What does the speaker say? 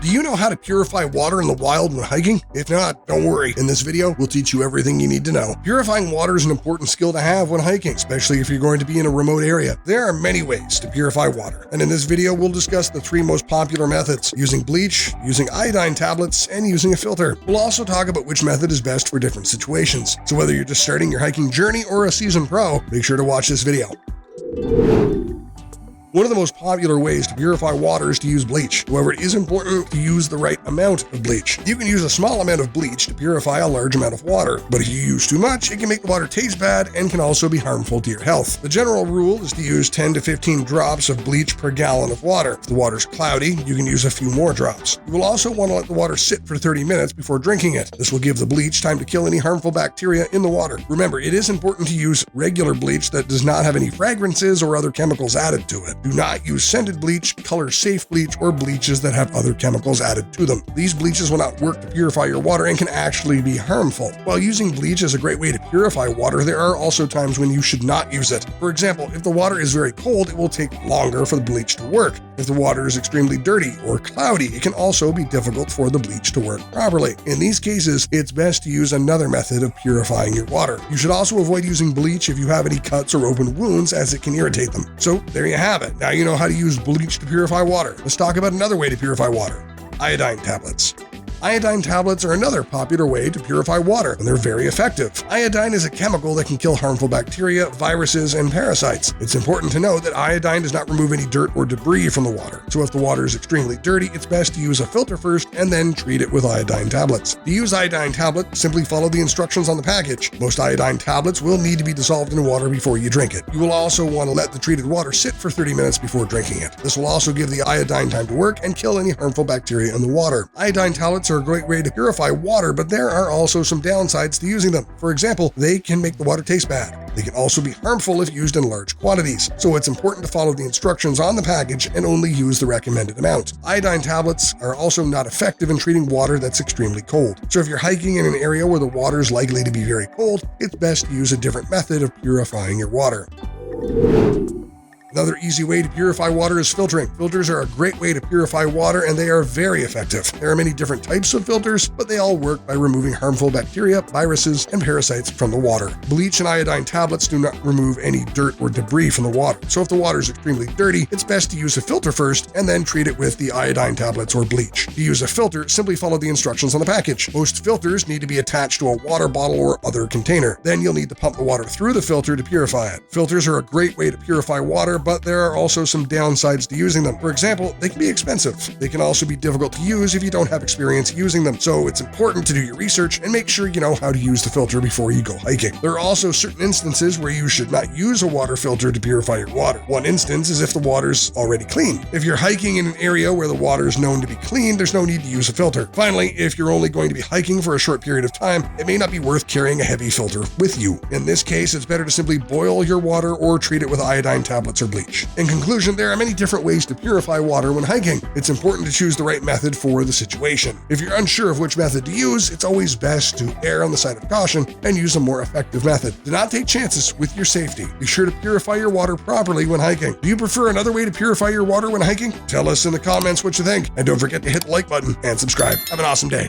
Do you know how to purify water in the wild when hiking? If not, don't worry. In this video, we'll teach you everything you need to know. Purifying water is an important skill to have when hiking, especially if you're going to be in a remote area. There are many ways to purify water, and in this video, we'll discuss the 3 most popular methods: using bleach, using iodine tablets, and using a filter. We'll also talk about which method is best for different situations. So whether you're just starting your hiking journey or a seasoned pro, make sure to watch this video. One of the most popular ways to purify water is to use bleach. However, it is important to use the right amount of bleach. You can use a small amount of bleach to purify a large amount of water, but if you use too much, it can make the water taste bad and can also be harmful to your health. The general rule is to use 10 to 15 drops of bleach per gallon of water. If the water's cloudy, you can use a few more drops. You will also want to let the water sit for 30 minutes before drinking it. This will give the bleach time to kill any harmful bacteria in the water. Remember, it is important to use regular bleach that does not have any fragrances or other chemicals added to it. Do not use scented bleach, color-safe bleach, or bleaches that have other chemicals added to them. These bleaches will not work to purify your water and can actually be harmful. While using bleach is a great way to purify water, there are also times when you should not use it. For example, if the water is very cold, it will take longer for the bleach to work. If the water is extremely dirty or cloudy, it can also be difficult for the bleach to work properly. In these cases, it's best to use another method of purifying your water. You should also avoid using bleach if you have any cuts or open wounds, as it can irritate them. So there you have it. Now you know how to use bleach to purify water. Let's talk about another way to purify water: iodine tablets. Iodine tablets are another popular way to purify water, and they're very effective. Iodine is a chemical that can kill harmful bacteria, viruses, and parasites. It's important to know that iodine does not remove any dirt or debris from the water. So if the water is extremely dirty, it's best to use a filter first and then treat it with iodine tablets. To use iodine tablets, simply follow the instructions on the package. Most iodine tablets will need to be dissolved in water before you drink it. You will also want to let the treated water sit for 30 minutes before drinking it. This will also give the iodine time to work and kill any harmful bacteria in the water. Iodine tablets are a great way to purify water, but there are also some downsides to using them. For example, they can make the water taste bad. They can also be harmful if used in large quantities, so it's important to follow the instructions on the package and only use the recommended amount. Iodine tablets are also not effective in treating water that's extremely cold. So if you're hiking in an area where the water is likely to be very cold, it's best to use a different method of purifying your water. Another easy way to purify water is filtering. Filters are a great way to purify water, and they are very effective. There are many different types of filters, but they all work by removing harmful bacteria, viruses, and parasites from the water. Bleach and iodine tablets do not remove any dirt or debris from the water. So if the water is extremely dirty, it's best to use a filter first and then treat it with the iodine tablets or bleach. To use a filter, simply follow the instructions on the package. Most filters need to be attached to a water bottle or other container. Then you'll need to pump the water through the filter to purify it. Filters are a great way to purify water, but there are also some downsides to using them. For example, they can be expensive. They can also be difficult to use if you don't have experience using them. So it's important to do your research and make sure you know how to use the filter before you go hiking. There are also certain instances where you should not use a water filter to purify your water. One instance is if the water's already clean. If you're hiking in an area where the water is known to be clean, there's no need to use a filter. Finally, if you're only going to be hiking for a short period of time, it may not be worth carrying a heavy filter with you. In this case, it's better to simply boil your water or treat it with iodine tablets or bleach. In conclusion, there are many different ways to purify water when hiking. It's important to choose the right method for the situation. If you're unsure of which method to use, it's always best to err on the side of caution and use a more effective method. Do not take chances with your safety. Be sure to purify your water properly when hiking. Do you prefer another way to purify your water when hiking? Tell us in the comments what you think, and don't forget to hit the like button and subscribe. Have an awesome day.